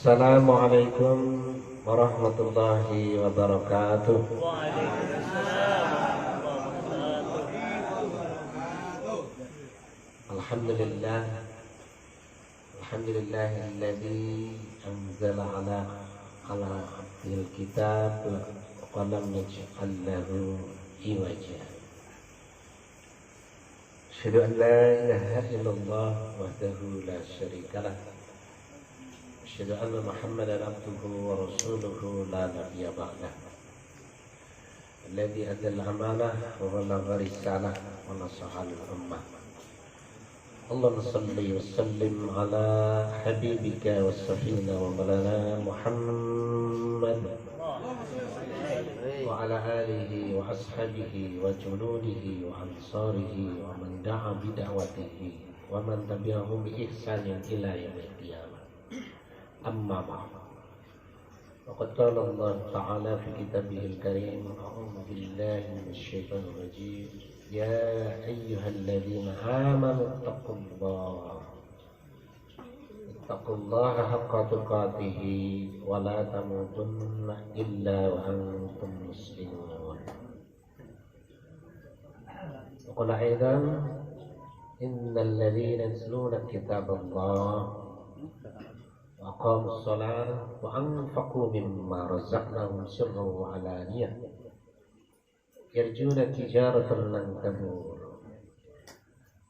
Assalamualaikum warahmatullahi wabarakatuh. Alhamdulillah, alhamdulillahilladzi anzala ala abdil kitab wa lam yaj'al lahu iwaja. Asyhadu an la ilaha illallah wahdahu la syarikalah. Asyhadu anna Muhammadan abduhu wa rasuluhu la nabiyya ba'dah. Alladzi adalla amanah wa ballagha risalah wa nasaha lil ummah. Allahumma salli wa sallim ala habibika wa safina wa malana Muhammad wa ala alihi wa ashabihi wa junudihi wa ansarihi wa man da'a bid'awatihi wa man tabi'ahum bi ihsanin ila yaumil qiyamah. Amma ba'd. Waqad qala Allah Ta'ala fi kitabihil karim, a'udzu billahi minasyaitonir rajim. Ya ayyuhalladzina amanu ittaqullaha haqqa tuqatih wa la tamutunna illa wa antum muslimun. Wa qala aidan innal ladzina yatluna kitaballah wa aqamus shalah wa anfaqu mimma razaqnahum sirran wa alaniyah yarjuna tijaratan lan tabur.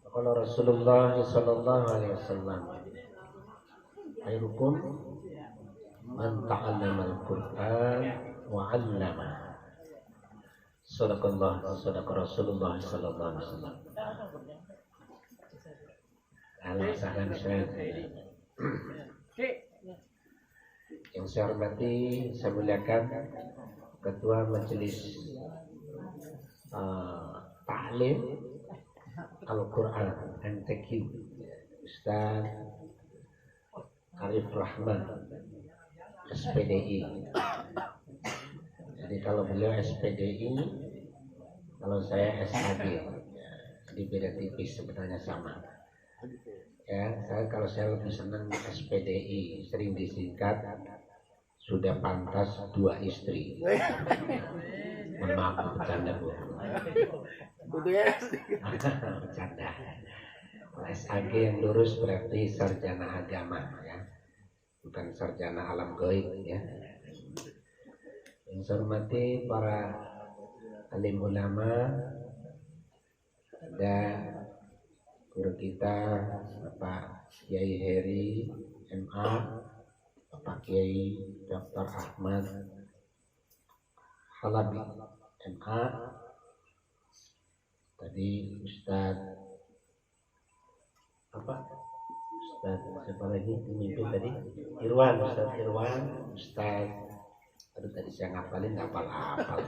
Qala Rasulullah sallallahu alaihi wasallam, khairukum man ta'allama al-Qur'an wa 'allama. Sadaqallah, sadaqa Rasulullah sallallahu alaihi wasallam. Yang saya hormati, saya muliakan Ketua Majelis Ta'lim Al-Quran MTQ Ustaz Arif Rahman SPDI. Jadi kalau beliau SPDI, kalau saya SAG, jadi beda tipis, sebenarnya sama. Ya, kalau saya lebih senang SPDI, sering disingkat sudah pantas dua istri. Mohon maaf, bercanda Bu. Bercanda. SAG yang lurus berarti sarjana agama, ya, bukan sarjana alam gaib, ya. Yang saya hormati para alim ulama, ada guru kita Bapak Kiai Heri MA, Bapak Kiai Dr. Ahmad Halabi MA, tadi Ustaz siapa lagi pemimpin tadi, Ustaz Irwan, aduh tadi saya ngapalin nggak hafal.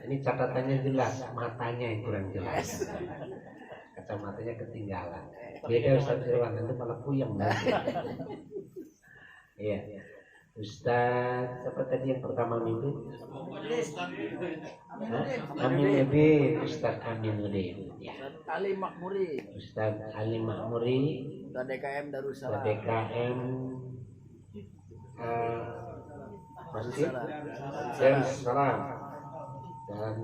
Ini catatannya jelas, matanya yang kurang jelas, kacamatanya ketinggalan. Beda Ustaz Irwan, nanti malah puyeng nanti. Iya, Ustaz siapa tadi yang pertama mimpin? Aminuddin, Ustaz Aminuddin. Ya. Ali Makmuri. Ustaz Ali Makmuri. DKM Darussalam. DKM Masjid Darussalam dan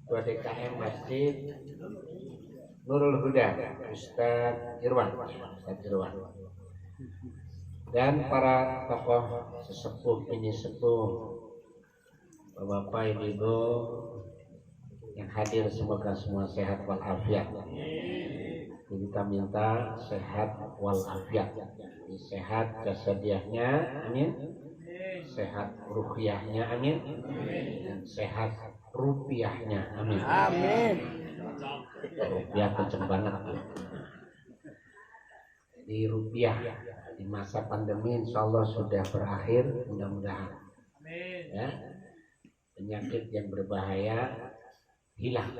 Ketua DKM Masjid Nurul Huda, Ustaz Irwan. Dan para tokoh sesepuh, penyesepuh, Bapak Ibu yang hadir, semoga semua sehat walafiat. Kita minta sehat walafiat, sehat jasadiahnya, amin. Sehat ruhiyahnya, amin. Dan sehat rupiahnya, amin. Amin. Rupiah kenceng banget. Jadi rupiah di masa pandemi insya Allah sudah berakhir, mudah-mudahan. Ya, penyakit yang berbahaya hilang,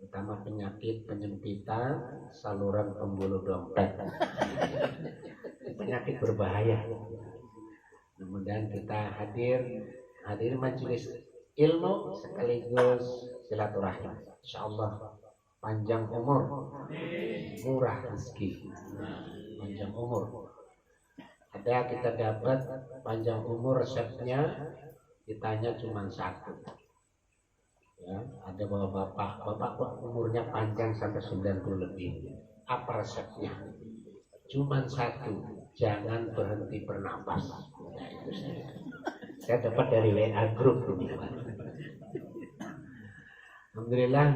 terutama penyakit penyempitan saluran pembuluh dompet. Penyakit berbahaya. Mudah-mudahan kita hadir majelis ilmu sekaligus silaturahim. Insyaallah panjang umur, murah rezeki, panjang umur. Ada kita dapat panjang umur resepnya, ditanya cuma satu. Ya, ada bapak kok umurnya panjang sampai 90 lebih. Apa resepnya? Cuma satu, jangan berhenti bernapas. Nah, itu saya dapat dari WA grup ini. Alhamdulillah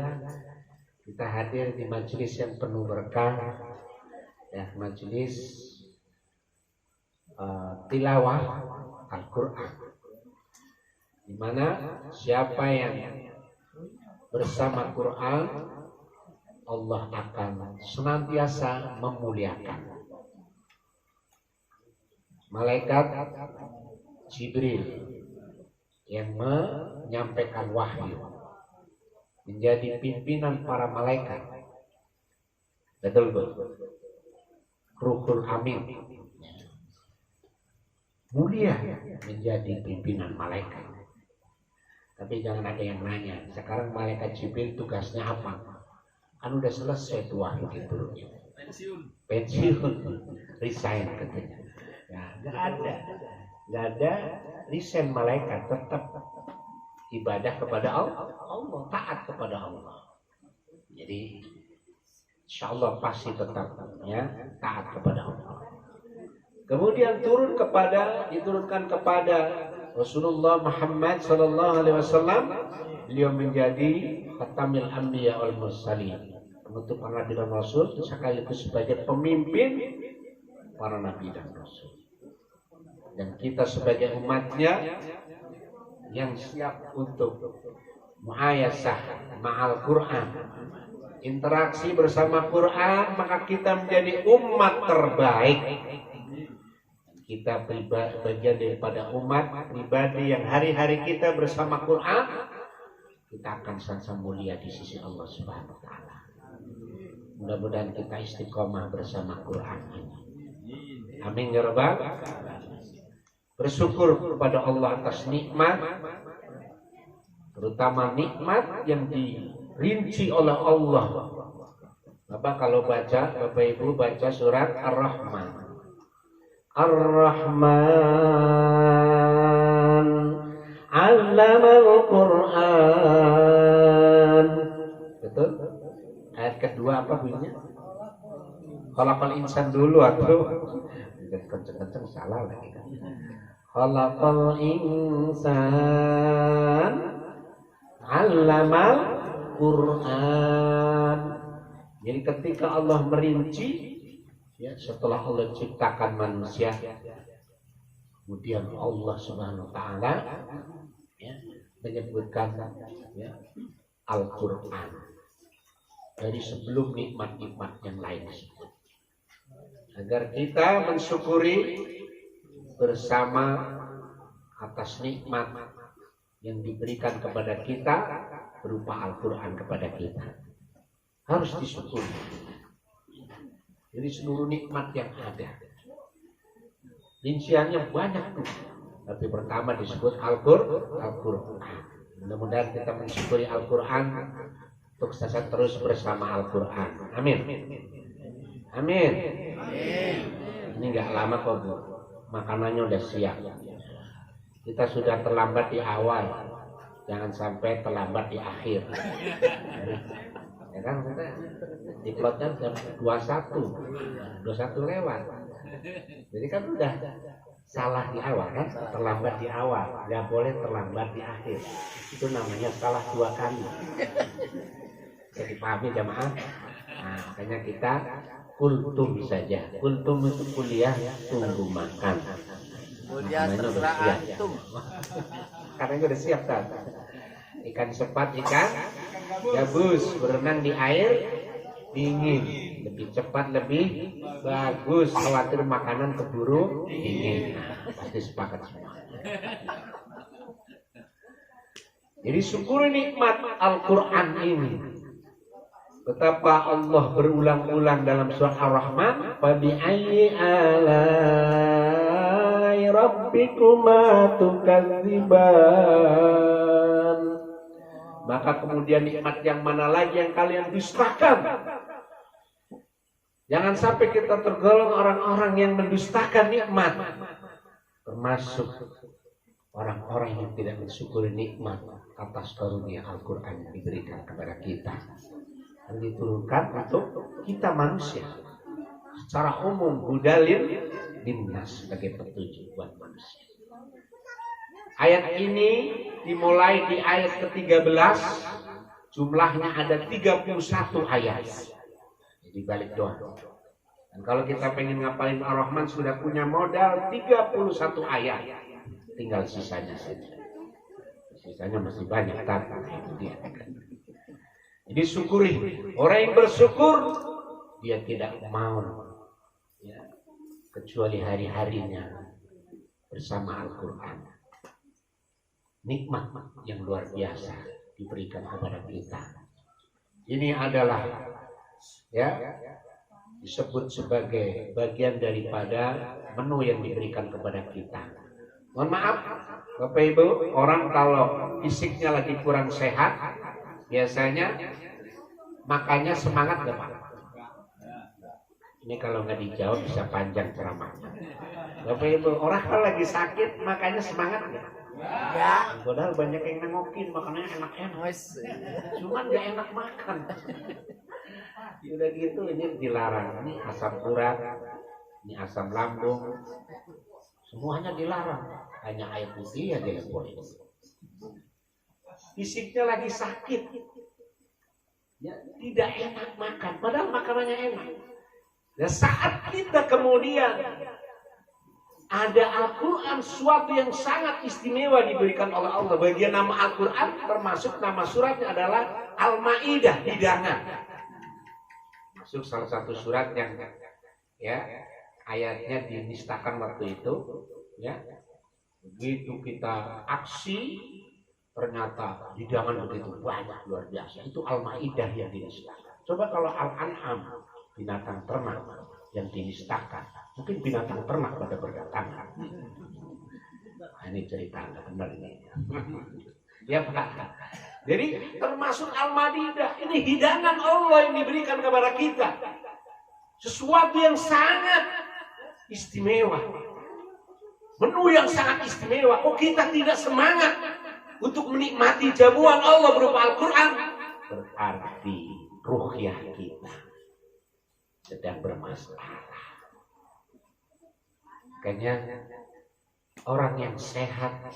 kita hadir di majelis yang penuh berkah, ya, majelis tilawah Al-Quran, di mana siapa yang bersama Quran, Allah akan senantiasa memuliakan. Malaikat Jibril yang menyampaikan wahyu menjadi pimpinan para malaikat. Betul. Ruhul Amin mulia menjadi pimpinan malaikat. Tapi jangan ada yang nanya, sekarang malaikat Jibril tugasnya apa? Kan udah selesai tuh wahyu itu. Pensiun, resign katanya. Ya, nggak ada resign, malaikat tetap ibadah kepada Allah, taat kepada Allah. Jadi insya Allah pasti tetap ya taat kepada Allah. Kemudian diturunkan kepada Rasulullah Muhammad sallallahu alaihi wasallam, beliau menjadi khatamil anbiya wal mursalin, penutup para nabi dan rasul, sekaligus sebagai pemimpin para nabi dan rasul. Dan kita sebagai umatnya yang siap untuk muayasah ma'al Quran, interaksi bersama Quran, maka kita menjadi umat terbaik. Kita bagian daripada umat pribadi yang hari-hari kita bersama Quran, kita akan sangat mulia di sisi Allah Subhanahu wa taala. Mudah-mudahan kita istiqomah bersama Quran ini. Amin ya rabbal alamin. Bersyukur kepada Allah atas nikmat, terutama nikmat yang dirinci oleh Allah. Bapak kalau baca, Bapak Ibu baca surat Ar-Rahman. Ar-Rahman 'allamal Qur'an. Betul? Ayat kedua apa bunyinya? Khalaqal insan dulu atau kenceng-kenceng salah lagi kan. Khalaqal insan 'allamal Qur'an. Jadi ketika Allah merinci, ya, setelah Allah ciptakan manusia, kemudian Allah Subhanahu wa taala ya, menyebutkan ya, Al-Qur'an dari sebelum nikmat-nikmat yang lain disebut, agar kita mensyukuri bersama atas nikmat yang diberikan kepada kita berupa Al-Qur'an kepada kita. Harus disyukuri. Jadi seluruh nikmat yang ada, rinciannya banyak tuh. Tapi pertama disebut Al-Qur'an. Mudah-mudahan kita mensyukuri Al-Qur'an untuk sukses terus bersama Al-Qur'an. Amin. Amin. Ini nggak lama kok Bu, makanannya udah siap. Kita sudah terlambat di awal, jangan sampai terlambat di akhir. Ya kan, kita diplotnya jam 21 lewat. Jadi kan udah salah di awal kan, terlambat di awal, nggak boleh terlambat di akhir. Itu namanya salah 2 kali. Jadi pahami jamaah. Nah, makanya kita kultum saja. Kultum itu kuliah tunggu makan. Kuliah terserah antum. Karena udah siap kan. Ikan sepat, ikan gabus berenang di air dingin, lebih cepat, lebih bagus. Khawatir makanan keburu dingin. Nah, pasti sepakat semua. Jadi syukuri nikmat Al-Quran ini. Betapa Allah berulang-ulang dalam surah Ar-Rahman, "Fabi'ayyi alai rabbikuma tukadziban." Maka kemudian nikmat yang mana lagi yang kalian dustakan? Jangan sampai kita tergolong orang-orang yang mendustakan nikmat, termasuk orang-orang yang tidak mensyukuri nikmat atas karunia Al-Quran yang diberikan kepada kita, yang diturunkan untuk kita manusia secara umum, hudalil linnas, sebagai petunjuk buat manusia. Ayat ini dimulai di ayat ke-13, jumlahnya ada 31 ayat. Jadi balik doa. Dan kalau kita pengen ngapalin Ar-Rahman sudah punya modal 31 ayat. Tinggal sisanya saja. Sisanya masih banyak tantangan itu dia. Jadi syukuri. Orang yang bersyukur dia tidak mau ya, kecuali hari-harinya bersama Al-Quran. Nikmat yang luar biasa diberikan kepada kita. Ini adalah ya disebut sebagai bagian daripada menu yang diberikan kepada kita. Mohon maaf Bapak Ibu, orang kalau fisiknya lagi kurang sehat biasanya makannya semangat gak Pak? Ini kalau nggak dijawab bisa panjang ceramahnya. Bapak Ibu, orang kalau lagi sakit makannya semangat gak? Ya. Padahal banyak yang nengokin makannya enak-enak, cuman gak enak makan. Udah gitu ini dilarang. Ini asam urat, ini asam lambung, semuanya dilarang. Hanya air putih aja yang boleh. Fisiknya lagi sakit, ya, tidak enak makan, padahal makanannya enak. Dan saat kita kemudian ada Al-Quran, suatu yang sangat istimewa diberikan oleh Allah. Bagian nama Al-Quran termasuk nama suratnya adalah Al-Ma'idah, hidangan. Masuk salah satu surat yang ya ayatnya dinistakan waktu itu, ya. Begitu kita aksi ternyata hidangan begitu banyak, luar biasa. Itu Al-Ma'idah yang dinistakan. Coba kalau Al-An'am, binatang ternak yang dinistakan, mungkin binatang ternak pada berdatangan. Nah, ini cerita nggak benar ini. Ya Pak. Jadi termasuk Al-Maidah, ini hidangan Allah yang diberikan kepada kita. Sesuatu yang sangat istimewa. Menu yang sangat istimewa. Kok kita tidak semangat untuk menikmati jamuan Allah berupa Al-Quran? Berarti ruhiyah kita sedang bermasalah. Makanya orang yang sehat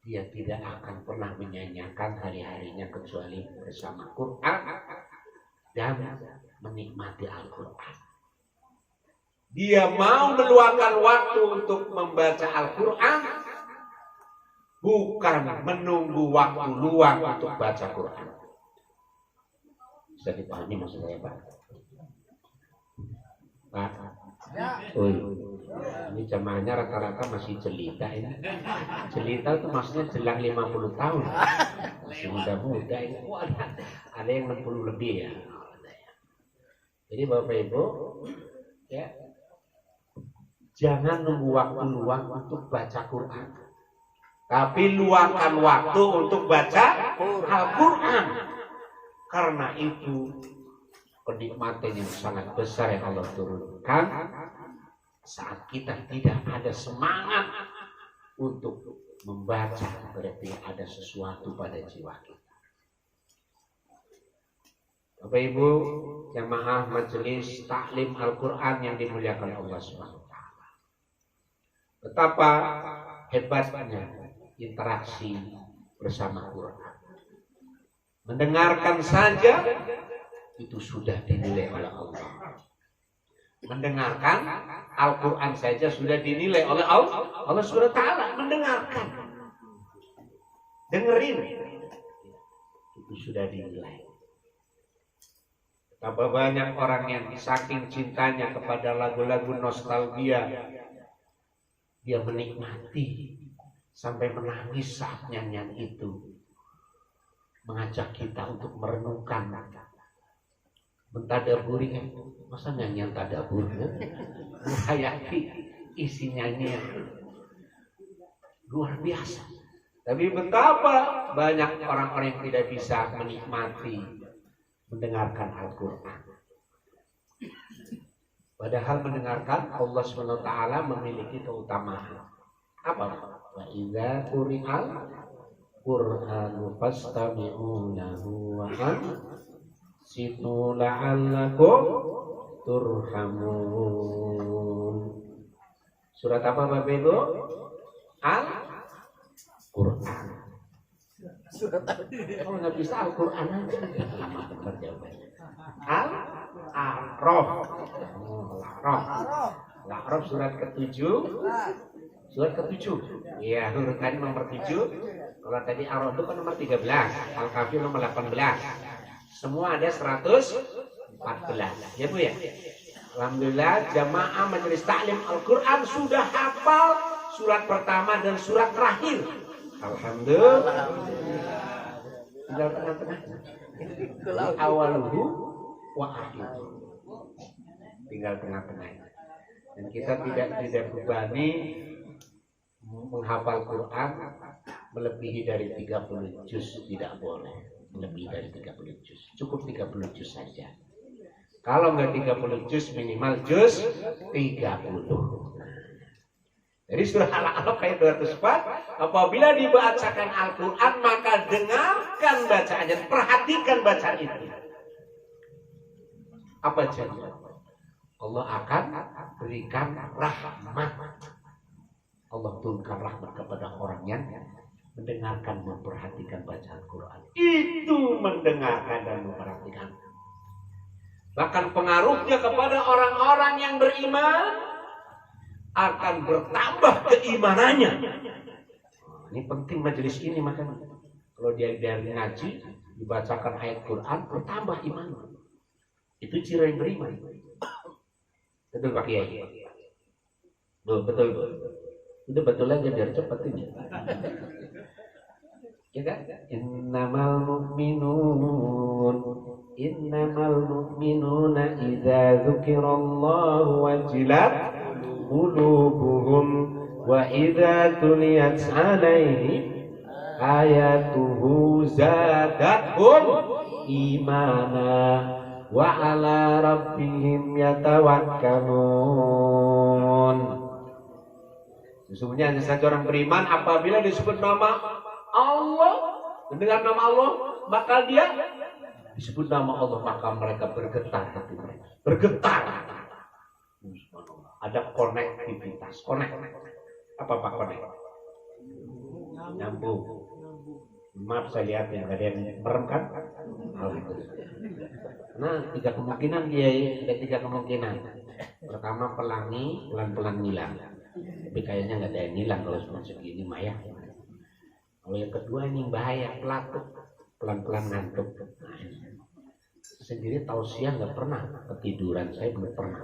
dia tidak akan pernah menyanyiakan hari-harinya kecuali bersama Quran dan menikmati Al-Quran. Dia mau meluangkan waktu untuk membaca Al-Quran, bukan menunggu waktu luang untuk baca Quran. Bisa dipahami maksud saya Pak? Pak? Oh, ini jamaahnya rata-rata masih jelita ini. Jelita itu maksudnya jelang 50 tahun. Masih muda-muda ini. Oh, ada yang 60 lebih ya. Jadi Bapak Ibu, ya, jangan nunggu waktu luang untuk baca Quran, tapi luangkan waktu untuk baca Al-Quran. Karena itu kenikmatan yang sangat besar yang Allah turunkan saat kita tidak ada semangat untuk membaca, berarti ada sesuatu pada jiwa kita. Bapak Ibu, jamaah majelis taklim Al-Quran yang dimuliakan Allah SWT. Betapa hebatnya interaksi bersama Quran. Mendengarkan saja itu sudah dinilai oleh Allah. Mendengarkan Al-Quran saja sudah dinilai oleh Allah. Allah SWT mendengarkan, dengerin, itu sudah dinilai. Betapa banyak orang yang saking cintanya kepada lagu-lagu nostalgia, dia menikmati sampai menangis saat nyanyian itu, mengajak kita untuk merenungkan, mentadaburi. Masa nyanyian tadabur ya? Menghayati isi nyanyian luar biasa. Tapi betapa banyak orang-orang yang tidak bisa menikmati mendengarkan Al-Quran. Padahal mendengarkan Allah SWT memiliki keutamaan. Apa? Wa idza quri'al Qur'anu fastami'u lahu wa ansitu la'allakum turhamun. Surat apa Bapak Ibu? Al-Qur'an. Surat Oh nggak bisa Al-Qur'an aja. Lama benar jawabannya. Al-A'raf. Al-A'raf surat ke-7. Surat ke-7. Iya, urutan nomor 7. Kalau tadi Ar-Ra'd itu kan nomor 13, Al-Kafir nomor 18. Semua ada 114. Ya Bu ya? Alhamdulillah jamaah majelis taklim Al-Qur'an sudah hafal surat pertama dan surat terakhir. Alhamdulillah. Tinggal tengah-tengah. Awaluhu wa akhiruhu. Tinggal tengah-tengah. Dan kita tidak bebani menghafal Quran melebihi dari 30 juz, tidak boleh lebih dari 30 juz, cukup 30 juz saja. Kalau nggak 30 juz minimal juz 30. Jadi surah Al-A'raf ayat 204, apabila dibacakan Al-Quran maka dengarkan bacaannya, perhatikan bacaan itu. Apa janji? Allah akan berikan rahmat. Allah turunkan rahmat kepada orang yang mendengarkan, memperhatikan bacaan Quran. Itu mendengarkan dan memperhatikan. Bahkan pengaruhnya kepada orang-orang yang beriman akan bertambah keimanannya. Ini penting majelis ini, makanya kalau dia ngaji dibacakan ayat Quran bertambah iman. Itu ciri yang beriman. Betul Pak Kiai? Betul. Udah betul aja biar cepat ini. Ya kan? Innamal mu'minuna idza dzukirallahu wajilat qulubuhum wa idza tuliyat 'alaihim ayatuhu zadatuhum imana wa 'ala rabbihim yatawakkalun. Sesungguhnya hanya saja orang beriman apabila disebut nama Allah, mendengar nama Allah, maka dia disebut nama Allah, maka mereka bergetar hati mereka. Bergetar. Ada konektivitas. Apa Pak konek? Nyambung. Maaf saya lihat yang ada yang merem kan? Nah, 3 kemungkinan Kiai, ada 3 kemungkinan. Pertama pelangi, pelan-pelan hilang. Tapi kayaknya nggak ada yang hilang kalau cuma segini maya. Kalau yang kedua ini bahaya, pelatuk, pelan-pelan ngantuk. Nah, sendiri tausiah nggak pernah ketiduran, saya belum pernah.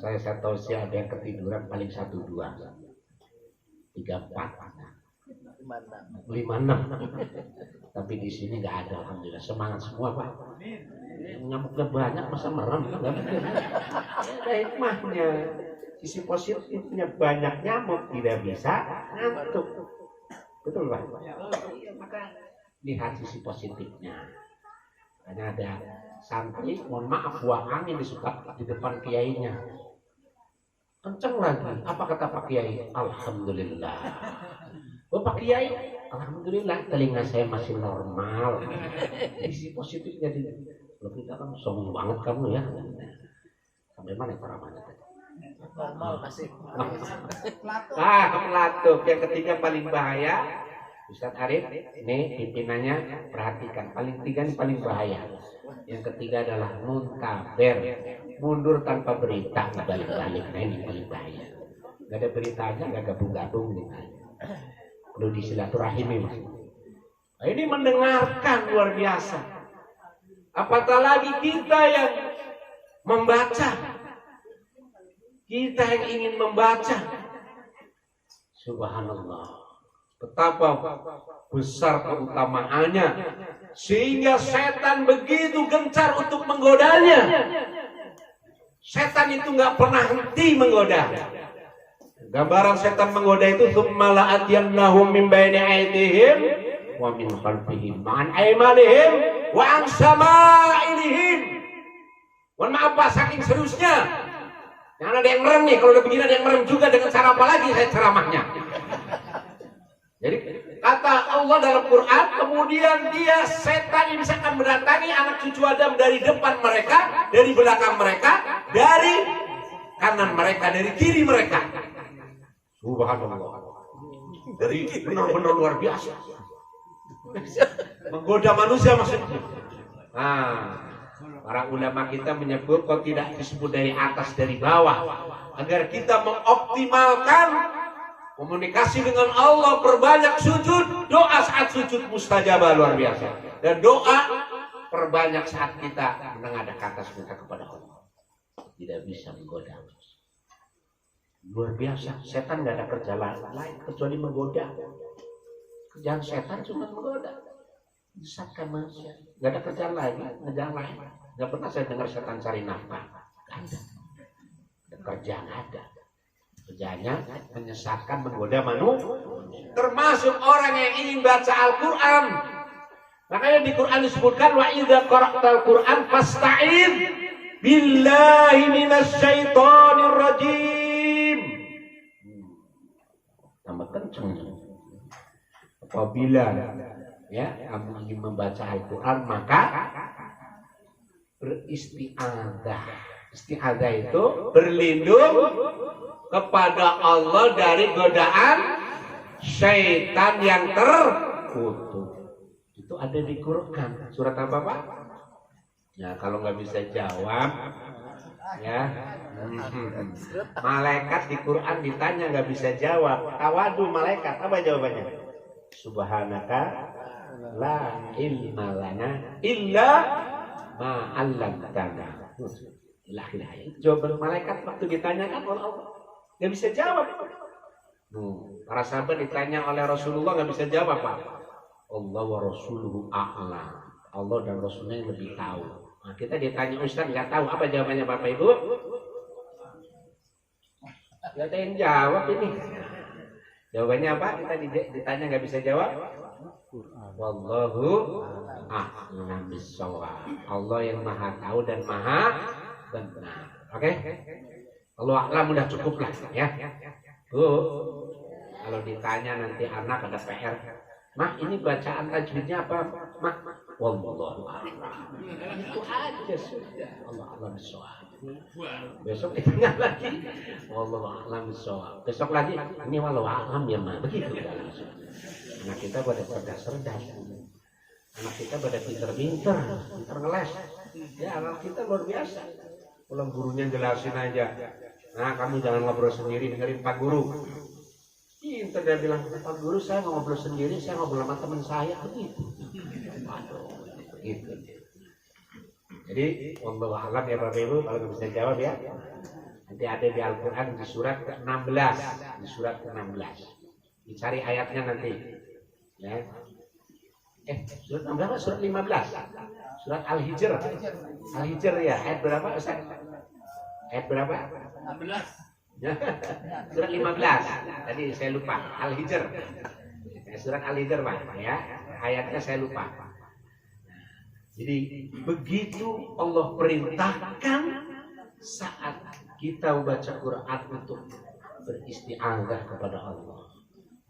Saya tausiah ada yang ketiduran paling 1-2, 3-4, 5-6. Tapi di sini nggak ada, alhamdulillah semangat semua Pak. Nyamuknya banyak masa merem, nggak mungkin. Ada hikmahnya. Sisi positifnya banyak nyamuk tidak bisa ngantuk. Betul Pak? Maka lihat sisi positifnya. Karena ada santri, mohon maaf, buah angin disuka di depan kiainya. Kenceng lagi. Apa kata Pak Kiai? Alhamdulillah. Pak Kiai, alhamdulillah telinga saya masih normal. Sisi positifnya di. Kalau kita kan sombong banget kamu ya. Sampai mana para mana tadi? normal masih. Pelatuk. Yang ketiga paling bahaya, Ustaz Arif, ini pimpinannya perhatikan. Paling 3 ini paling bahaya. Yang ketiga adalah muntaber, mundur tanpa berita, balik-balik. Nah ini paling bahaya. Gak ada beritanya, gak gabung-gabung nih. Perlu disilaturahimi Mas. Nah, ini mendengarkan luar biasa. Apatah lagi kita yang membaca. Kita yang ingin membaca, subhanallah, betapa besar keutamaannya, sehingga setan begitu gencar untuk menggodanya. Setan itu nggak pernah henti menggoda. Gambaran setan menggoda itu, tsumma la'atiyannahum min baini aydihim wa min khalfihim, ma'an aymanihim wa an sama'ilihim Mohon maaf Pak, saking seriusnya. Jangan ada yang merem nih, kalau udah begini ada yang merem juga dengan cara apa lagi saya ceramahnya. Jadi kata Allah dalam Quran, kemudian dia setan ini akan mendatangi anak cucu Adam dari depan mereka, dari belakang mereka, dari kanan mereka, dari kiri mereka. Subhanallah. Dari benar-benar luar biasa. Menggoda manusia maksudnya. Nah, para ulama kita menyebut kok tidak disebut dari atas dari bawah, agar kita mengoptimalkan komunikasi dengan Allah, perbanyak sujud, doa saat sujud mustajabah luar biasa. Dan doa perbanyak saat kita menengadah ke atas minta kepada Allah. Tidak bisa menggoda. Luar biasa, setan nggak ada kerja lain kecuali menggoda. Kerjaan setan cuma menggoda, menyesatkan manusia. Nggak ada kerjaan lain, kerjaan lain. Nggak pernah saya dengar setan cari nafkah. Nggak ada. Kerjaan ada. Kerjanya menyesatkan, menggoda manusia. Termasuk orang yang ingin baca Al-Quran. Makanya di Quran disebutkan wa idza qara'tal Quran fasta'id billahi minasyaitonir rajim. Tambah kenceng. Apabila ya kamu ingin membaca Al-Quran maka beristi'adzah. Isti'adzah itu berlindung kepada Allah dari godaan syaitan yang terkutuk. Itu ada di Quran. Surat apa Pak? Ya kalau nggak bisa jawab, ya malaikat di Quran ditanya nggak bisa jawab. Tawadu malaikat, apa jawabannya? Subhanaka la ilma lana illa ma 'allamtana. Jawaban malaikat waktu ditanyakan oleh Allah nggak bisa jawab. Para sahabat ditanya oleh Rasulullah nggak bisa jawab Pak. Allah wa Rasuluhu a'lam. Allah dan Rasulnya yang lebih tahu. Nah, kita ditanya Ustaz nggak tahu apa jawabannya Bapak Ibu? Nggak ada yang jawab ini. Jawabannya apa? Kita ditanya nggak bisa jawab. Wallahu a'lam bishawab. Allah yang maha tahu dan maha benar. Oke? Allah a'lam udah cukup lah ya. Bu, kalau ditanya nanti anak ada PR. Mak ini bacaan tajwidnya apa? Mak, wallahu a'lam. Itu aja sudah. Allah a'lam bishawab. Besok ditanya lagi, wallahu a'lam bishawab. Besok lagi, ini wallahu a'lam ya Mak. Begitu udah langsung. Anak kita pada cerdas-cerdas. Anak kita pada pinter-pinter, pinter ngeles. Ya anak kita luar biasa. Kalau gurunya jelasin aja. Nah kamu jangan ngobrol sendiri, dengerin Pak Guru. Pinter dia bilang, Pak Guru saya ngobrol sendiri, saya ngobrol sama teman saya. Begitu. Waduh, begitu. Jadi, wallahu a'lam ya Bapak Ibu, kalau nggak bisa jawab ya. Nanti ada di Al-Quran di surat ke-16. Di surat ke-16. Dicari ayatnya nanti. Ya. Surat 16 surat 15. Surat Al-Hijr. Al-Hijr ya, ayat berapa Ustaz? Ayat berapa? 16. Surat 15. Tadi saya lupa. Al-Hijr. Surat Al-Hijr Pak ya. Ayatnya saya lupa. Jadi begitu Allah perintahkan saat kita membaca Quran untuk beristi'adzah kepada Allah.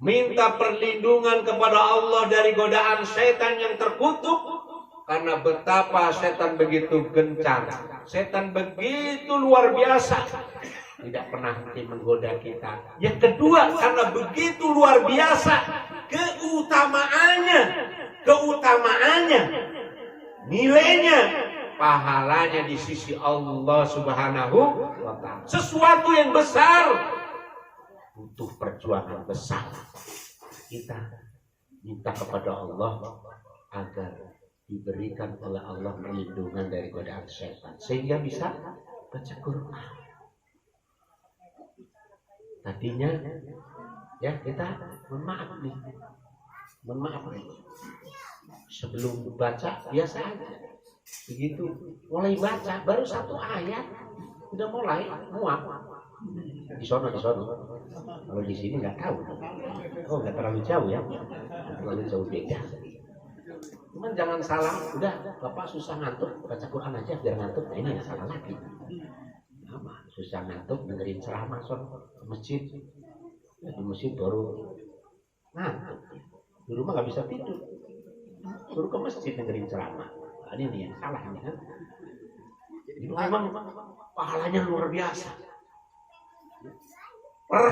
Minta perlindungan kepada Allah dari godaan setan yang terkutuk. Karena betapa setan begitu gencar. Setan begitu luar biasa. Tidak pernah henti menggoda kita. Yang kedua, karena begitu luar biasa keutamaannya, nilainya, pahalanya di sisi Allah Subhanahu wa ta'ala. Sesuatu yang besar butuh perjuangan besar. Kita minta kepada Allah agar diberikan oleh Allah perlindungan dari godaan setan sehingga bisa baca Quran. Tadinya ya kita mohon maaf nih. Sebelum baca biasa aja. Begitu mulai baca baru satu ayat udah mulai muak. Di sono. Kalau di sini nggak tahu. Oh nggak terlalu jauh ya. Terlalu jauh beda. Cuman jangan salah, udah Bapak susah ngantuk, baca Quran aja biar ngantuk. Nah, ini salah lagi. Apa? Susah ngantuk dengerin ceramah ke masjid. Di masjid baru ngantuk. Di rumah nggak bisa tidur. Suruh ke masjid dengerin ceramah. Nah, ini yang salah ini kan. Itu memang pahalanya luar biasa. Per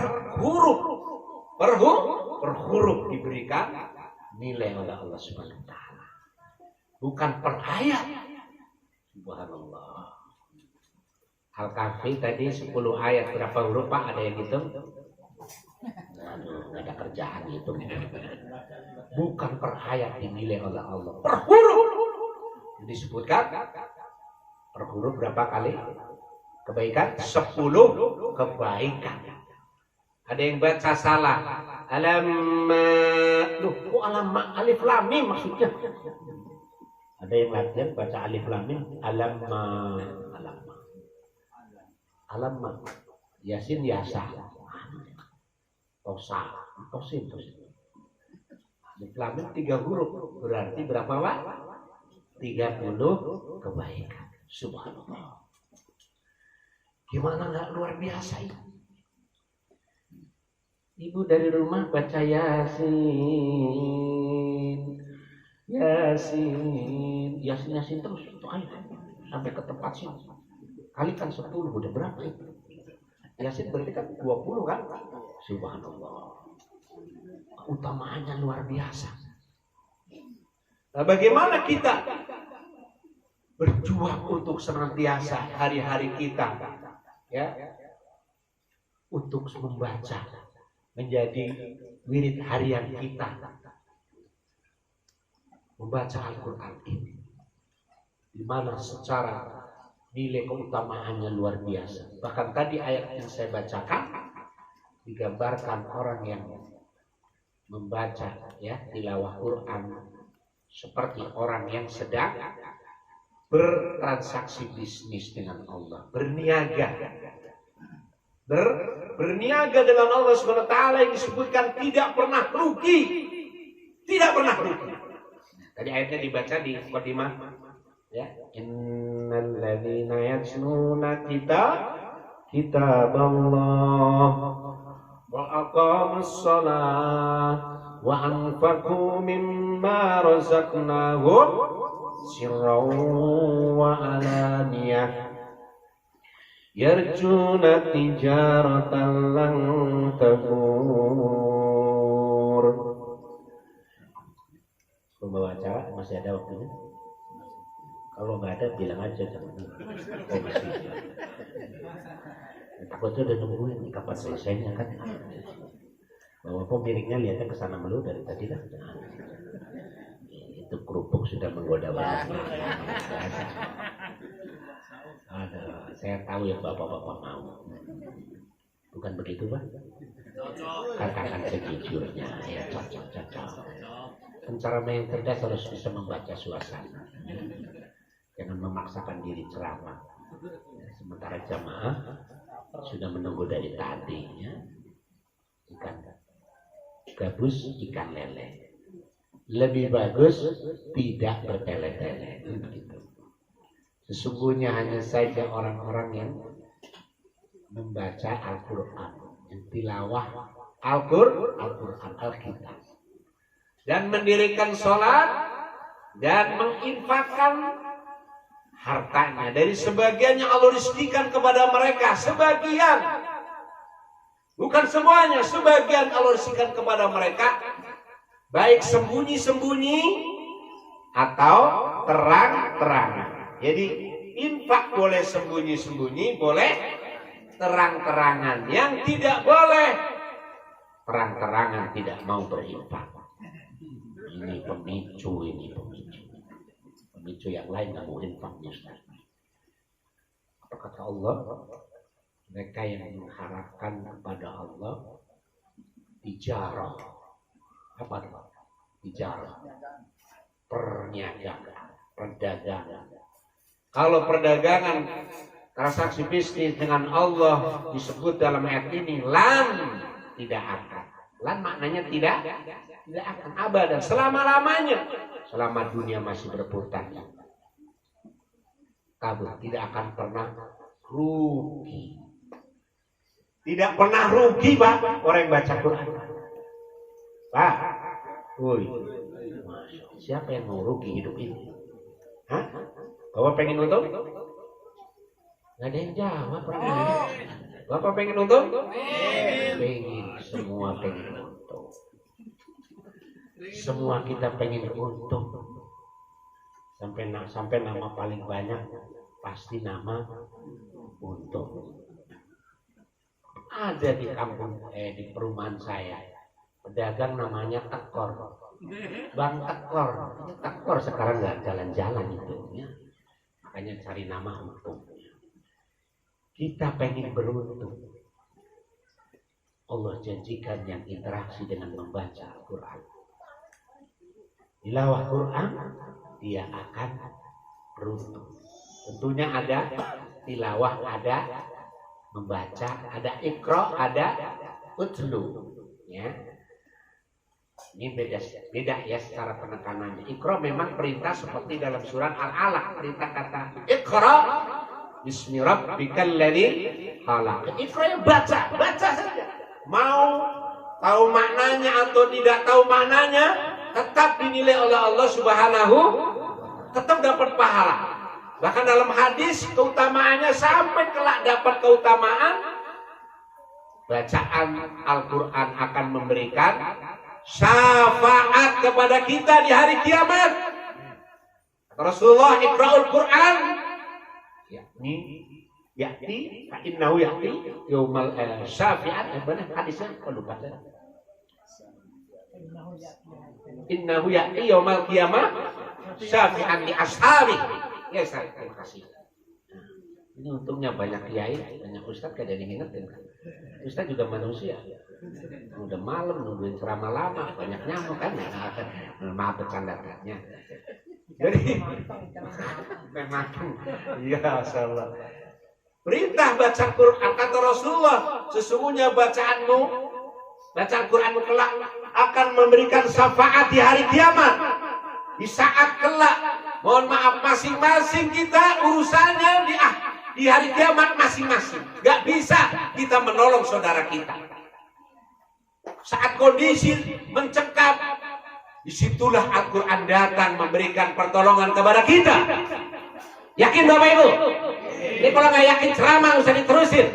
huruf diberikan nilai oleh Allah Subhanahu wa taala. Bukan per ayat. Subhanallah. Al-Kahfi tadi 10 ayat berapa huruf Pak? Ada yang hitung? Aduh, nggak ada kerjaan itu. Bukan per ayat dinilai oleh Allah. Per huruf disebutkan. Per huruf berapa kali? Kebaikan 10 kebaikan. Ada yang baca salah. Alamma. Loh, kok alamma? Alif lam mim maksudnya. Ada yang latihan baca alif lam mim. Alamma. Alamma. Yasin yasa. Tosa. Tosin. Alif lam mim 3 huruf. Berarti berapa Pak? 30 kebaikan. Subhanallah. Gimana nggak luar biasa itu? Ibu dari rumah baca Yasin, Yasin terus itu ayo sampai ke tempat sini. Kalikan 10 udah berapa itu? Yasin berarti kan 20 kan? Subhanallah. Utamaannya luar biasa. Nah, bagaimana kita berjuang untuk senantiasa hari-hari kita, ya, untuk membaca menjadi wirid harian kita, membaca Al-Quran ini, di mana secara nilai keutamaannya luar biasa. Bahkan tadi ayat yang saya bacakan digambarkan orang yang membaca, ya, tilawah Quran seperti orang yang sedang bertransaksi bisnis dengan Allah, berniaga. Berniaga dengan Allah Subhanahu wa taala yang disebutkan tidak pernah rugi. Tidak pernah rugi. Tadi ayatnya dibaca di mukadimah, ya. Innal ladzina yatluna kitaballah wa aqamus shalah wa anfaqu mimma razaqnahum sirran wa alaniyah yarjuna tijaratan lan tabur. Pembawa acara masih ada waktunya? Kalau nggak ada bilang aja jangan. Oh masih. Takutnya udah nungguin nih kapan selesainya kan. Bahwa pemiliknya lihatnya ke sana mulu dari tadi lah. Itu kerupuk sudah menggoda banget. Ada, saya tahu yang bapak-bapak mau. Bukan begitu Pak? Katakan sejujurnya, ya cocok. Penceramah yang cerdas harus bisa membaca suasana. Jangan memaksakan diri ceramah. Sementara jamaah sudah menunggu dari tadi, ya. Ikan gabus, ikan lele. Lebih bagus tidak bertele-tele. Sesungguhnya hanya saja orang-orang yang membaca Al-Quran, yang tilawah Al-Quran, Alkitab, dan mendirikan sholat dan menginfakkan hartanya. Dari sebagian yang Allah rizkikan kepada mereka, sebagian, bukan semuanya, sebagian Allah rizkikan kepada mereka, baik sembunyi-sembunyi atau terang-terangan. Jadi infak boleh sembunyi-sembunyi, boleh terang-terangan. Yang tidak boleh terang-terangan, tidak mau berinfak. Ini pemicu. Pemicu yang lain nggak mau infaknya. Apa kata Allah? Mereka yang mengharapkan kepada Allah tijarah. Apa itu? Tijarah. Perdagangan. Kalau perdagangan, transaksi bisnis dengan Allah disebut dalam ayat ini lan, tidak akan. Lan maknanya tidak Tidak akan abadan, selama-lamanya. Selama dunia masih berputar. Kamu tidak akan pernah rugi. Tidak pernah rugi, Pak, orang yang baca Quran. Pak, woi, siapa yang mau rugi hidup ini? Hah? Bapak pengen untung? Nggak ada yang jawab. Bapak pengen untung? Pengen, semua pengen untung. Semua kita pengen untung. Sampai nama paling banyak pasti nama untung. Ada di kampung, di perumahan saya, pedagang namanya Tekor, Bang Tekor. Tekor sekarang nggak jalan-jalan itu, ya. Makanya cari nama untung. Kita pengen beruntung. Allah janjikan yang interaksi dengan membaca Al-Quran. Tilawah Quran, dia akan beruntung. Tentunya ada tilawah, ada membaca, ada ikra, ada utlu. Ya. Ini beda ya secara penekanannya. Ikra memang perintah seperti dalam surat Al-Alaq, perintah kata ikra bismi rabbikal ladzi khalaq. Ikra yang baca saja. Mau tahu maknanya atau tidak tahu maknanya, tetap dinilai oleh Allah Subhanahu, tetap dapat pahala. Bahkan dalam hadis keutamaannya sampai kelak dapat keutamaan, bacaan Al-Quran akan memberikan syafaat kepada kita di hari kiamat. Rasulullah iqra'ul Quran, yakni fa innahu ya'ti yaumal syafi'at. Benar hadisnya kok lupa saya. Innahu ya'ti yaumal qiyamah syafi'an li ashabi. Ya, Ustaz, terima kasih. Ini untungnya banyak kiai, banyak ustaz kada ngingetin. Ustaz juga manusia. Udah malam nungguin ceramah lama, banyak nyamuk kan. Maaf bercandanya. Jadi memang ya masalah. Perintah baca Quran, kata Rasulullah, sesungguhnya bacaanmu, bacaan Quranmu kelak akan memberikan syafaat di hari kiamat. Di saat kelak, mohon maaf, masing-masing kita urusannya di hari kiamat masing-masing. Gak bisa kita menolong saudara kita. Saat kondisi mencekam, disitulah Al-Quran datang memberikan pertolongan kepada kita. Yakin Bapak Ibu? Ini kalau nggak yakin ceramah usah diterusin.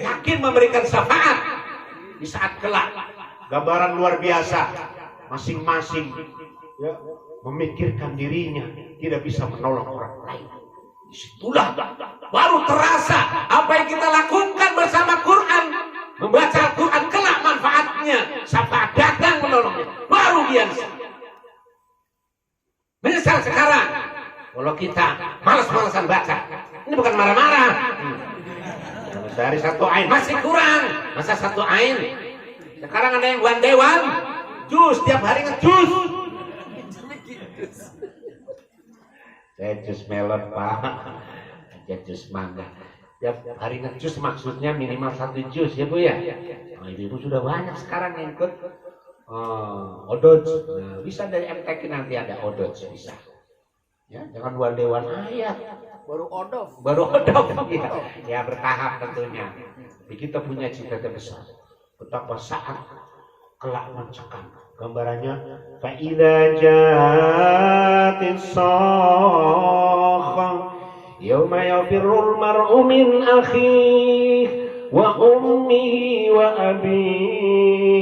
Yakin memberikan syafaat di saat kelak. Gambaran luar biasa. Masing-masing ya, memikirkan dirinya, tidak bisa menolong orang lain. Disitulah baru terasa apa yang kita lakukan bersama Quran. Membaca Al-Quran kelak manfaatnya. Syafaat datang menolongnya. Baru biasa. Misal sekarang, kalau kita malas-malasan baca, ini bukan marah-marah. Dari satu ain masih kurang, masa satu ain. Sekarang ada yang dewan, jus tiap hari ngejus. Saya jus melon Pak, aja jus mangga. Tiap hari ngejus maksudnya minimal 1 jus ya Bu ya. Nah, ibu sudah banyak sekarang yang ikut odoj. Nah, bisa dari MTQ nanti ada odoj bisa. Ya, jangan dewan ayat. Baru odov ya. Ya bertahap tentunya. Jadi kita punya cita-cita besar. Betapa saat kelak mencekam. Gambarannya fa idza ja'atis sakhah yauma yafirrul mar'u min akhihi wa ummihi wa abihi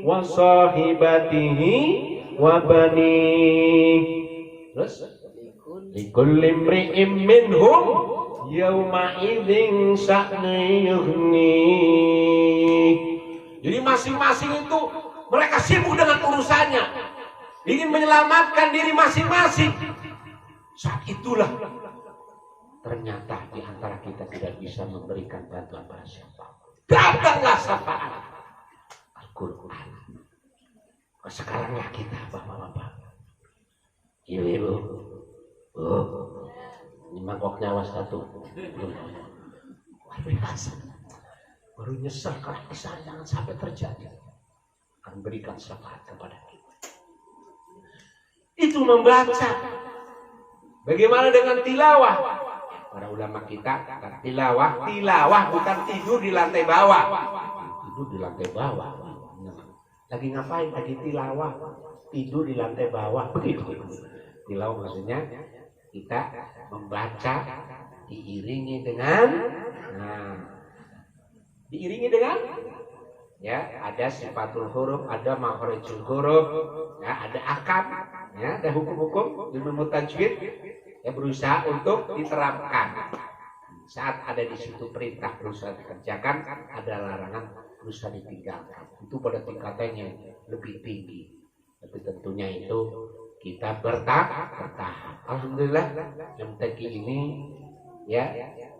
wa sahibatihi wa banihi. Terus likulli imri'in minhum yawma idzin sya'nu yughni. Jadi masing-masing itu mereka sibuk dengan urusannya, ingin menyelamatkan diri masing-masing. Saat itulah ternyata di antara kita tidak bisa memberikan bantuan pada siapa. Datanglah syafaat Al-Quran. Sekaranglah kita bapak-bapak, ibu-ibu, ini mangkoknya awas satu. Luar biasa. Baru nyesel kalau kesalahan jangan sampai terjadi. akan berikan syafaat kepada kita. Itu membaca. Bagaimana dengan tilawah? Para ulama kita kata tilawah bukan tidur di lantai bawah. Tidur di lantai bawah. Lagi ngapain? Lagi tilawah. Tidur di lantai bawah. Begitu. Tilawah maksudnya kita membaca diiringi dengan ya, ada sifatul huruf, ada makharijul huruf, ya, ada akad, ya, ada hukum-hukum ilmu tajwid, ya, berusaha untuk diterapkan. Saat ada di situ perintah berusaha dikerjakan, ada larangan berusaha ditinggalkan. Itu pada tingkatannya lebih tinggi. Tapi tentunya itu kita bertahap. Alhamdulillah MTQ ini ya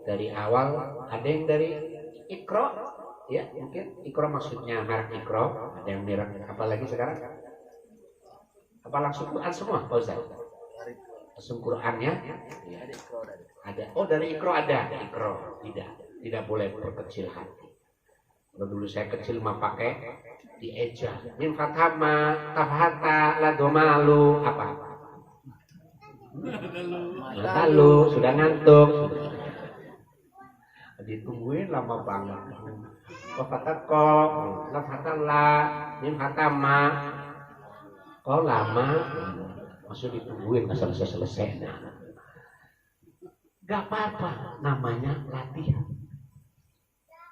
dari awal ada yang dari Iqra. Ya, mungkin Iqra maksudnya merek Iqra, ada yang merek apa lagi sekarang? Apa langsung Quran semua, Pak Ustaz? Langsung Qurannya? Ya. Ada. Oh, dari Iqra ada. Iqra tidak boleh berkecil hati. Kalau dulu saya kecil mah pakai dieja. Min fathama, tafhata, ladomalu, apa? Lalu sudah ngantuk. Ditungguin lama banget. Wafatako, lafatala, min fatama. Kok lama? Maksud ditungguin nggak selesai. Gak apa-apa, namanya latihan.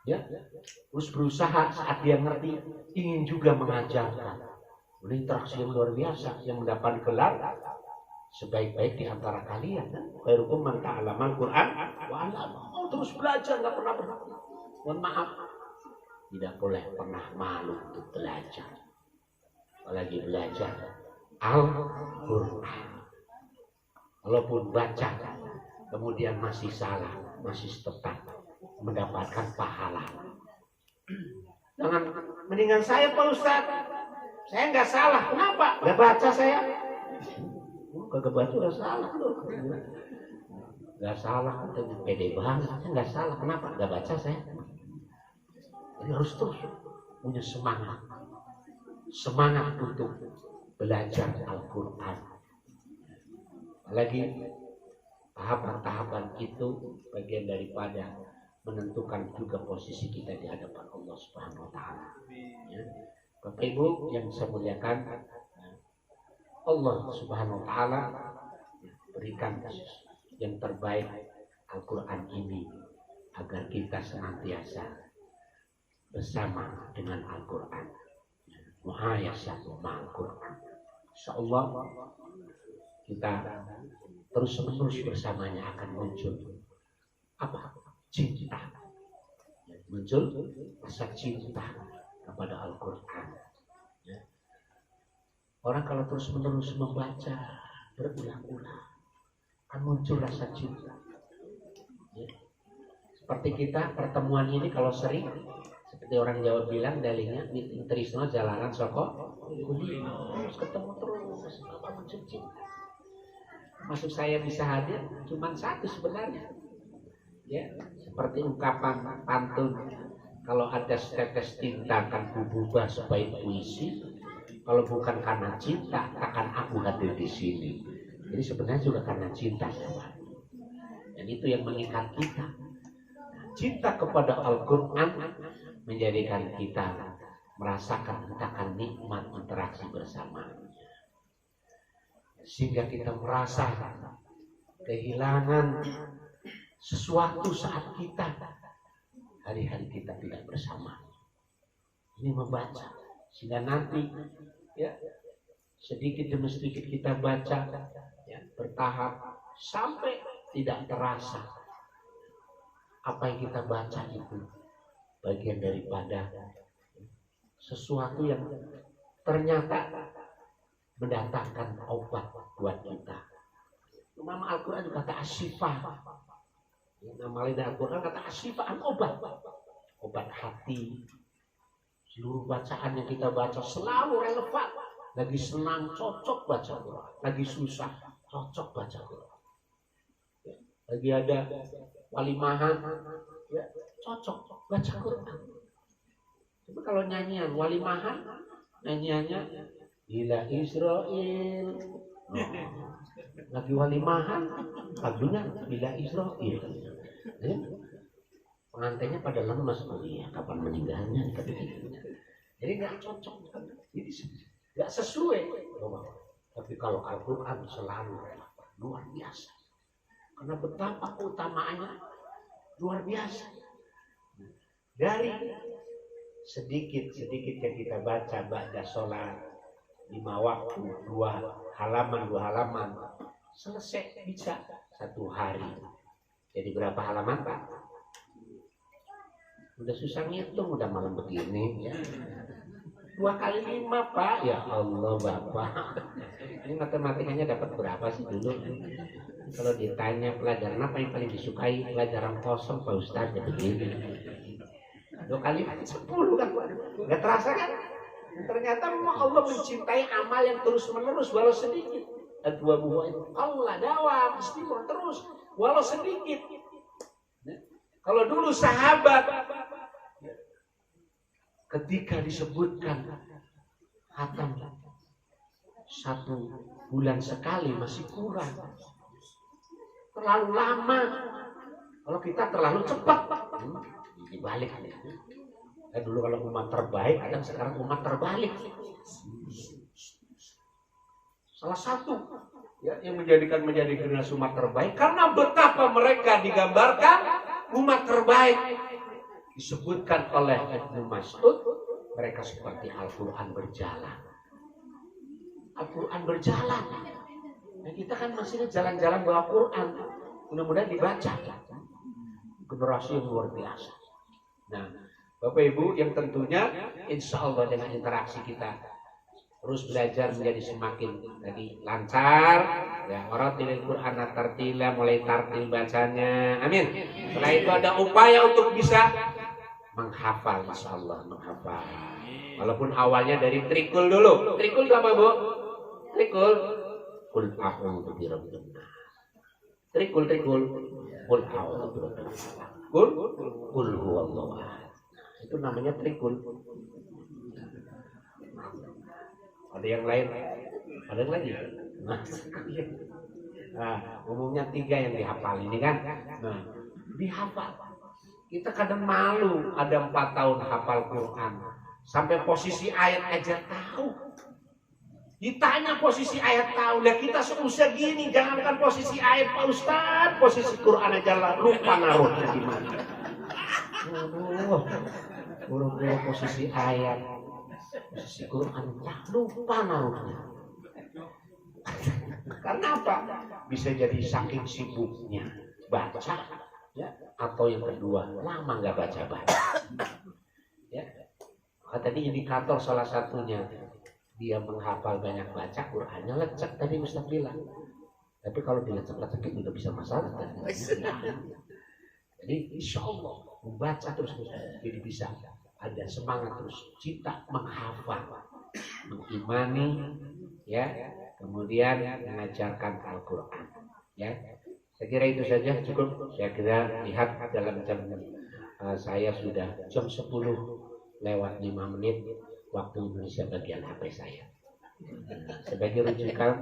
Ya, terus berusaha saat dia ngerti, ingin juga mengajarkan. Ini interaksi yang luar biasa, yang mendapat gelar sebaik-baik di antara kalian. Khairukum man ta'allamal Qur'an wa 'allamahu. Terus belajar, nggak pernah berhenti. Mohon maaf, tidak boleh pernah malu untuk belajar. Apalagi belajar Al-Qur'an. Walaupun baca kemudian masih salah, masih tetap mendapatkan pahala. Jangan mendingan saya Pak Ustaz. Saya nggak salah. Kenapa? Nggak baca saya. Kagak baca udah salah loh. Nggak salah, pede banget. Saya nggak salah. Kenapa? Nggak baca saya. Jadi harus terus punya semangat untuk belajar Al-Quran. Lagi tahapan-tahapan itu bagian daripada menentukan juga posisi kita di hadapan Allah Subhanahu wa taala. Ya. Bapak Ibu yang saya muliakan, Allah Subhanahu wa taala berikan yang terbaik Al-Qur'an ini agar kita senantiasa bersama dengan Al-Qur'an. Muhayasatu ma'al Qur'an. Insyaallah kita terus-menerus bersamanya akan muncul apa? Cinta. Muncul rasa cinta kepada Al-Quran. Ya. Orang kalau terus-menerus membaca berulang-ulang akan muncul rasa cinta. Ya. Seperti kita pertemuan ini kalau sering, seperti orang Jawa bilang dalihnya trisno jalanan soko terus ketemu terus apa muncul cinta. Maksud saya bisa hadir cuma satu sebenarnya. Ya, seperti ungkapan pantun, kalau ada setetes tinta akan kububah sebaik puisi, kalau bukan karena cinta takkan aku hadir di sini. Jadi sebenarnya juga karena cinta, dan itu yang mengikat kita. Cinta kepada Al-Quran menjadikan kita merasakan akan nikmat interaksi bersama, sehingga kita merasa kehilangan sesuatu saat kita hari-hari kita tidak bersama. Ini membaca sehingga nanti ya sedikit demi sedikit kita baca ya, bertahap sampai tidak terasa apa yang kita baca itu bagian daripada sesuatu yang ternyata mendatangkan obat buat kita. Nama Al-Quran kata asyifa. Nama lain Al-Quran kata asyifa, obat hati. Seluruh bacaan yang kita baca selalu relevan. Lagi senang cocok baca Quran, lagi susah cocok baca Quran. Lagi ada walimahan ya, cocok baca Quran. Tapi kalau nyanyian walimahan nyanyiannya ila Israel. Lagi walimahan, lagunya ila Israel. Pengantinnya pada lemas, oh iya kapan meninggalnya? Jadi nggak cocok, jadi nggak sesuai. Tapi kalau Al-Quran selalu luar biasa, karena betapa keutamaannya luar biasa. Dari sedikit yang kita baca ba'da sholat 5 waktu 2 halaman selesai bisa 1 hari. Jadi berapa halaman Pak? Udah susah ngitung, udah malam begini ya. 2 kali 5 Pak, ya Allah Bapak. Ini matematikanya dapat berapa sih dulu? Kalau ditanya pelajaran apa yang paling disukai, pelajaran kosong Pak Ustadz ya begini. 2 kali 10 kan Pak, nggak terasa kan? Ternyata memang Allah mencintai amal yang terus menerus walau sedikit. Dua buah itu Allah dawam istiqomah terus walau sedikit. Kalau dulu sahabat ketika disebutkan khatam 1 bulan sekali masih kurang, terlalu lama. Kalau kita terlalu cepat, dibalik. Dulu kalau umat terbaik, ada sekarang umat terbalik. Salah satu yang menjadi generasi umat terbaik karena betapa mereka digambarkan umat terbaik. Disebutkan oleh Ibnu Mas'ud, mereka seperti Al-Quran berjalan. Al-Quran berjalan. Nah, kita kan masih jalan-jalan bawa Quran. Mudah-mudahan dibaca. Generasi yang luar biasa. Nah, Bapak Ibu yang tentunya insya Allah dengan interaksi kita terus belajar menjadi semakin tadi lancar ya. Waratilil Qur'an tartila, mulai tartil bacanya, amin. Setelah itu ada upaya untuk bisa menghafal, insya Allah menghafal. Walaupun awalnya dari trikul dulu. Trikul itu apa Bu? Trikul Qul a'udzu birabbin nas. Trikul Qul a'udzu birabbin nas. Qul huwallahu ahad. Itu namanya trikul. Ada yang lain? Ada yang lagi? Nah, umumnya 3 yang dihafal ini kan. Nah, dihafal. Kita kadang malu ada 4 tahun hafal Quran. Sampai posisi ayat aja tahu. Ditanya posisi ayat tahu. Lah kita seusia gini, jangankan posisi ayat Pak Ustadz, posisi Quran aja lupa naruhnya gimana. Buru-buru posisi ayat, posisi Quran lupa naruhnya. Karena apa? Bisa jadi saking sibuknya baca, ya, atau yang kedua lama nggak baca. Ya, tadi indikator salah satunya dia menghafal banyak baca Qurannya lecek tadi Ustaz bilang. Tapi kalau dilecek-lecek juga bisa masalah kan? Jadi insya Allah membaca terus jadi bisa ada semangat terus, cita menghafal, mengimani, ya, kemudian mengajarkan Al-Quran, ya. Saya kira itu saja cukup. Saya kira lihat dalam jam saya sudah jam 10 lewat 5 menit waktu Indonesia bagian HP saya. Sebagai rujukan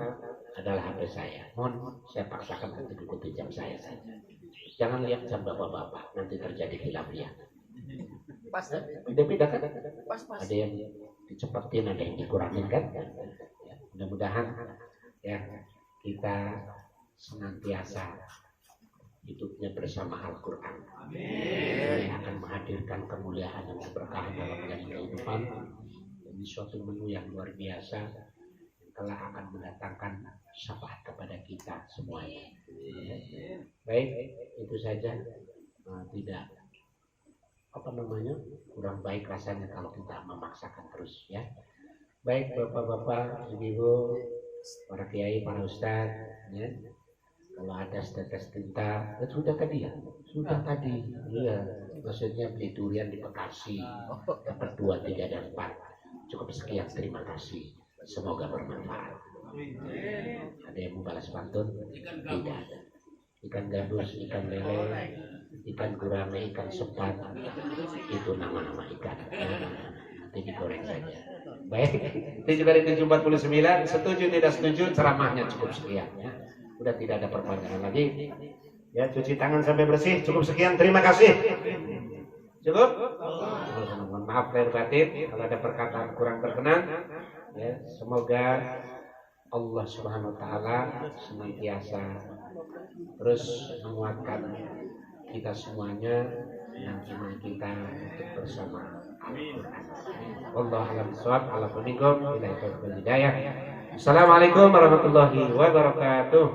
adalah HP saya. Mohon saya paksakan untuk ikuti jam saya saja. Jangan lihat jam bapak-bapak, nanti terjadi khilafiyah. Pas. Beda-beda kan? Pas. Ada yang dicepetin, ada yang dikurangin kan? Ya, mudah-mudahan ya kita senantiasa hidupnya bersama Al-Quran. Ini akan menghadirkan kemuliaan dan keberkahan dalam kehidupan. Ini suatu menu yang luar biasa yang telah akan mendatangkan syafaat kepada kita semuanya. Baik, itu saja. Tidak kurang baik rasanya kalau kita memaksakan terus, ya. Baik bapak-bapak, ibu-ibu, para kiai, para ustaz, ya. Kalau ada tetes tinta, sudah tadi ya, iya. Maksudnya beli durian di Bekasi, dapat 2, 3, dan 4. Cukup sekian, terima kasih. Semoga bermanfaat. Ada yang mau balas pantun? Tidak ada. Ikan gabus, ikan lele, ikan gurame, ikan sepat, itu nama-nama ikan. Nanti digoreng saja. Baik, itu juga di 749. Setuju tidak setuju, ceramahnya cukup sekian ya. Udah tidak ada perpanjangan lagi. Ya, cuci tangan sampai bersih. Cukup sekian. Terima kasih. Cukup? Mohon maaf lahir batin kalau ada perkataan kurang berkenan. Ya, semoga Allah Subhanahu wa taala senantiasa terus menguatkan kita semuanya dan iman kita untuk bersama Al-Qur'an. Wallahu a'lam bishawab. Ala kullikum billahi taufiq wal hidayah. Assalamualaikum warahmatullahi wabarakatuh.